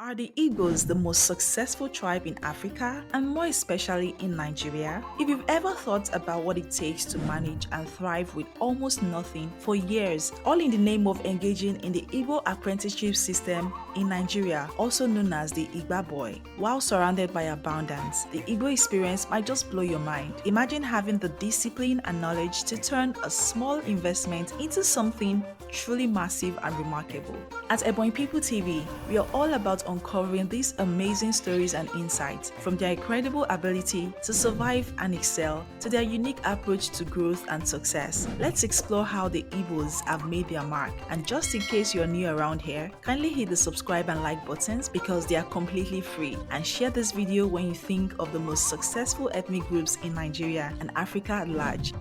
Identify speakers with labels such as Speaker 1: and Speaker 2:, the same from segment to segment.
Speaker 1: Are the Igbos the most successful tribe in Africa and more especially in Nigeria? If you've ever thought about what it takes to manage and thrive with almost nothing for years, all in the name of engaging in the Igbo apprenticeship system in Nigeria, also known as the Igba boy, while surrounded by abundance, the Igbo experience might just blow your mind. Imagine having the discipline and knowledge to turn a small investment into something truly massive and remarkable. At Ebony People TV, we are all about uncovering these amazing stories and insights, from their incredible ability to survive and excel to their unique approach to growth and success. Let's explore how the Igbos have made their mark. And just in case you're new around here, kindly hit the subscribe and like buttons because they are completely free, and share this video when you think of the most successful ethnic groups in Nigeria and Africa at large.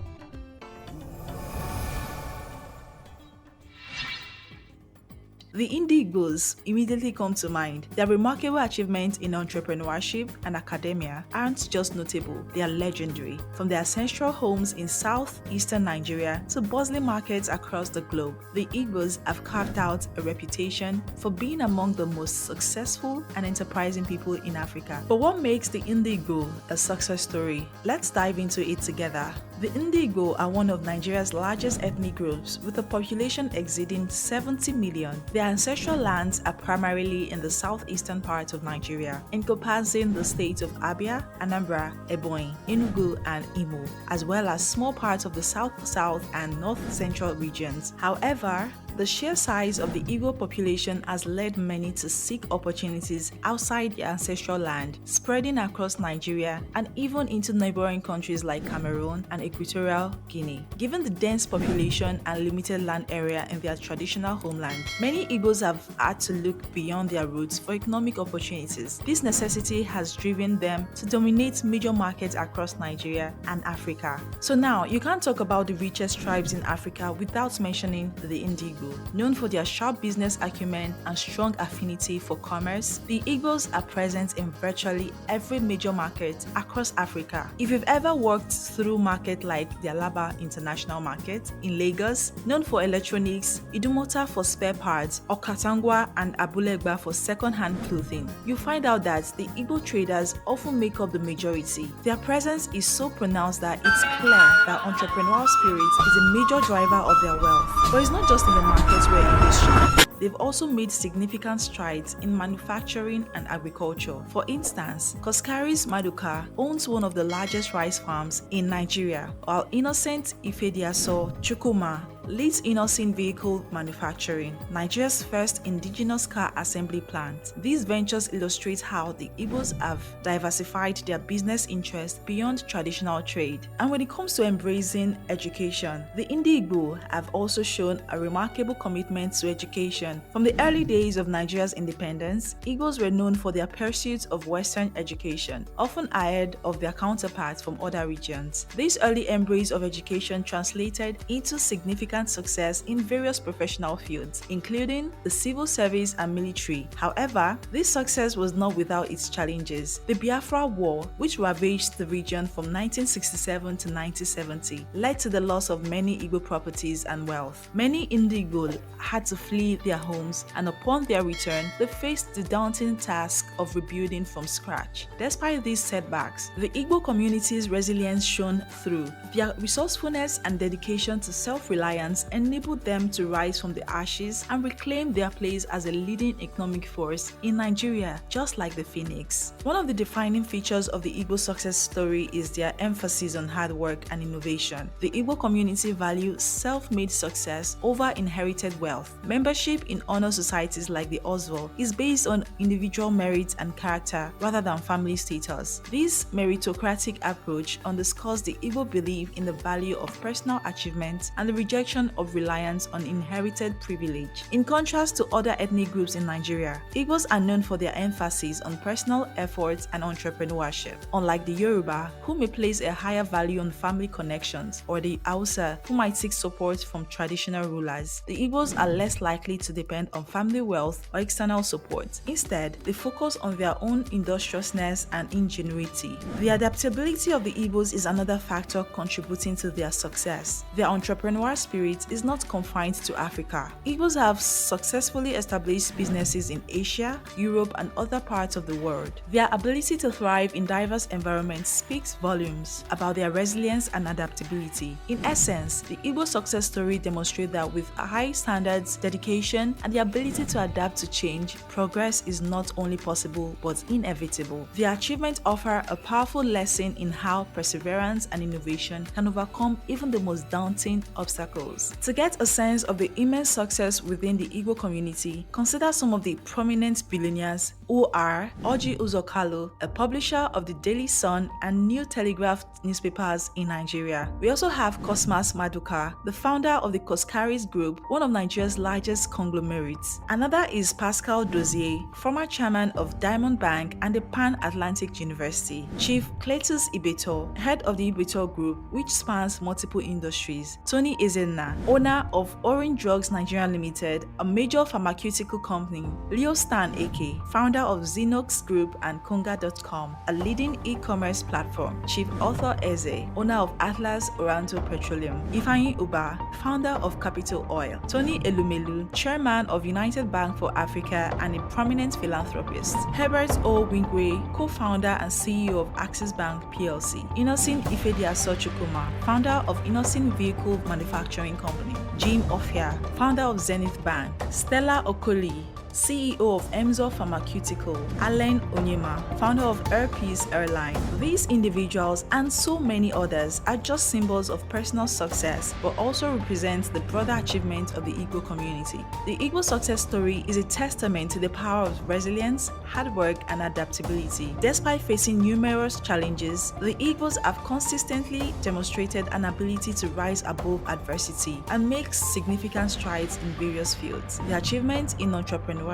Speaker 1: The Igbos immediately come to mind. Their remarkable achievements in entrepreneurship and academia aren't just notable, they are legendary. From their ancestral homes in southeastern Nigeria to bustling markets across the globe, the Igbos have carved out a reputation for being among the most successful and enterprising people in Africa. But what makes the Igbo a success story? Let's dive into it together. The Igbo are one of Nigeria's largest ethnic groups, with a population exceeding 70 million. Their ancestral lands are primarily in the southeastern part of Nigeria, encompassing the states of Abia, Anambra, Ebonyi, Enugu, and Imo, as well as small parts of the south and north-central regions. However, the sheer size of the Igbo population has led many to seek opportunities outside their ancestral land, spreading across Nigeria and even into neighboring countries like Cameroon and Equatorial Guinea. Given the dense population and limited land area in their traditional homeland, many Igbos have had to look beyond their roots for economic opportunities. This necessity has driven them to dominate major markets across Nigeria and Africa. So now, you can't talk about the richest tribes in Africa without mentioning the Igbo. Known for their sharp business acumen and strong affinity for commerce, the Igbos are present in virtually every major market across Africa. If you've ever walked through markets like the Alaba International Market in Lagos, known for electronics, Idumota for spare parts, or Katangwa and Abulegba for second-hand clothing, you find out that the Igbo traders often make up the majority. Their presence is so pronounced that it's clear that entrepreneurial spirit is a major driver of their wealth. But it's not just in the markets where Igbos shine. They've also made significant strides in manufacturing and agriculture. For instance, Koskari's Maduka owns one of the largest rice farms in Nigeria, while Innocent Ifediaso Chukuma leads Innocent Vehicle Manufacturing, Nigeria's first indigenous car assembly plant. These ventures illustrate how the Igbos have diversified their business interests beyond traditional trade. And when it comes to embracing education, the Igbo have also shown a remarkable commitment to education. From the early days of Nigeria's independence, Igbos were known for their pursuit of Western education, often ahead of their counterparts from other regions. This early embrace of education translated into significant success in various professional fields, including the civil service and military. However, this success was not without its challenges. The Biafra War, which ravaged the region from 1967 to 1970, led to the loss of many Igbo properties and wealth. Many Igbo had to flee their homes, and upon their return, they faced the daunting task of rebuilding from scratch. Despite these setbacks, the Igbo community's resilience shone through. Their resourcefulness and dedication to self-reliance enabled them to rise from the ashes and reclaim their place as a leading economic force in Nigeria, just like the Phoenix. One of the defining features of the Igbo success story is their emphasis on hard work and innovation. The Igbo community values self-made success over inherited wealth. Membership in honor societies like the Oswald is based on individual merit and character rather than family status. This meritocratic approach underscores the Igbo belief in the value of personal achievement and the rejection of reliance on inherited privilege. In contrast to other ethnic groups in Nigeria, Igbos are known for their emphasis on personal efforts and entrepreneurship. Unlike the Yoruba, who may place a higher value on family connections, or the Hausa, who might seek support from traditional rulers, the Igbos are less likely to depend on family wealth or external support. Instead, they focus on their own industriousness and ingenuity. The adaptability of the Igbos is another factor contributing to their success. Their entrepreneurial spirit spirit is not confined to Africa. Igbos have successfully established businesses in Asia, Europe, and other parts of the world. Their ability to thrive in diverse environments speaks volumes about their resilience and adaptability. In essence, the Igbo success story demonstrates that with high standards, dedication, and the ability to adapt to change, progress is not only possible but inevitable. Their achievements offer a powerful lesson in how perseverance and innovation can overcome even the most daunting obstacles. To get a sense of the immense success within the Igbo community, consider some of the prominent billionaires who are Orji Uzokalo, a publisher of the Daily Sun and New Telegraph newspapers in Nigeria. We also have Cosmas Maduka, the founder of the Koskaris Group, one of Nigeria's largest conglomerates. Another is Pascal Dozier, former chairman of Diamond Bank and the Pan-Atlantic University. Chief Cletus Ibeto, head of the Ibeto Group, which spans multiple industries. Tony Ezenna, owner of Orange Drugs Nigeria Limited, a major pharmaceutical company. Leo Stan Eke, founder of Xenox Group and Konga.com, a leading e-commerce platform. Chief Arthur Eze, owner of Atlas Oranto Petroleum. Ifeanyi Uba, founder of Capital Oil. Tony Elumelu, chairman of United Bank for Africa and a prominent philanthropist. Herbert O. Wingwe, co-founder and CEO of Axis Bank PLC. Innocent Ifediaso Chukuma, founder of Innocent Vehicle Manufacturing Company. Jim Ofia, founder of Zenith Bank. Stella Okoli, CEO of Emzo Pharmaceutical. Allen Onyema, founder of Air Peace Airline. These individuals and so many others are just symbols of personal success, but also represent the broader achievement of the Igbo community. The Igbo success story is a testament to the power of resilience, hard work, and adaptability. Despite facing numerous challenges, the Igbos have consistently demonstrated an ability to rise above adversity and make significant strides in various fields. The achievements in entrepreneurship,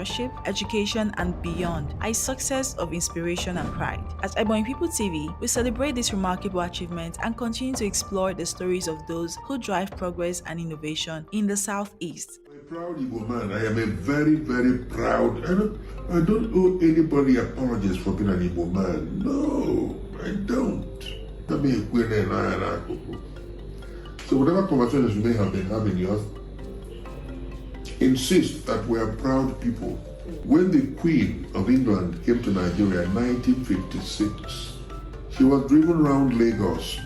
Speaker 1: education, and beyond are a success of inspiration and pride. At Ebony People TV, we celebrate this remarkable achievement and continue to explore the stories of those who drive progress and innovation in the Southeast.
Speaker 2: I'm a proud Igbo man. I am a very, very proud. I don't owe anybody apologies for being an Igbo man. No, I don't. So whatever conversations we may have been having, you insist that we are proud people. When the Queen of England came to Nigeria in 1956, she was driven around Lagos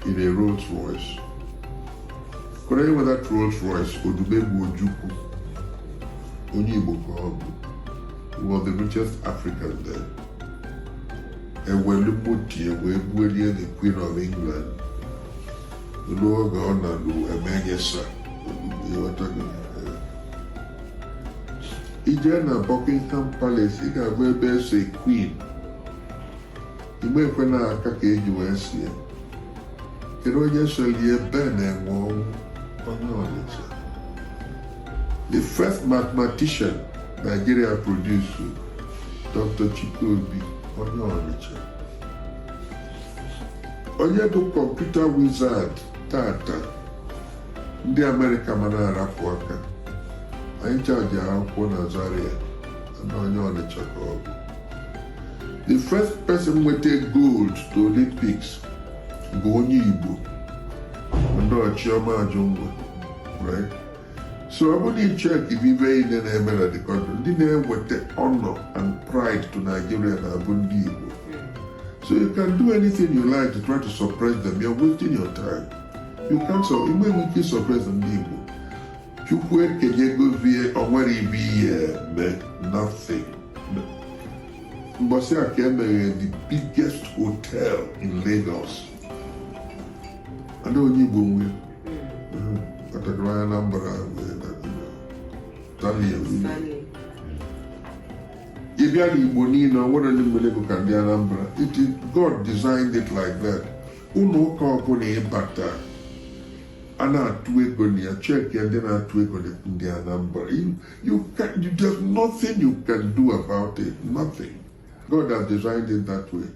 Speaker 2: in a Rolls Royce. Could anyone with that Rolls Royce, Odubebu Ojukwu, Onyibo Kohobu, who was the richest African there. And when the Queen of England, the Lord Governor, Emmanuel, you are talking. Ijana Buckingham Palace, ị ga-agwa ebe ese Queen. Igbe ekwe na aka ka eji wee sie. Kedu onye soli ebe na-enwe ọnwụ onye Ọnịcha? The first mathematician Nigeria produced, Dr. Chikobi, onye Ọnịcha. Onye bụ computer wizard tata, ndị America mana arapụ aka. Anyị chaji akwụkwọ na Zaria na onye Ọnịcha ka ọ bụ. The first person nweta gold to Olympics bụ onye Igbo, Edochie Ajungwa, right? So ọ bụrụ na check ibe ile na-eme na the country, ndị na-eweta honor and pride to Nigeria na-abụ ndị Igbo. So you can do anything you like to try to suppress them. You're wasting your time. You can't suppress ndị Igbo. Chukwu kenyego vie onwere ibe ihe nothing. Mbọsị a ka emeghe the biggest hotel in Lagos. Ada onye Igbo nwe. Katakara Anambra Stanley. Ibia Igbo niile onwere ndị mmelego ka ndị Anambra. God designed it like that. Ụlọ ụka ọbụla ịbata a na-atụ ego na ya check ya ndị na-atụ ego ndị Anambra. There's nothing you can do about it. Nothing. God has designed it that way.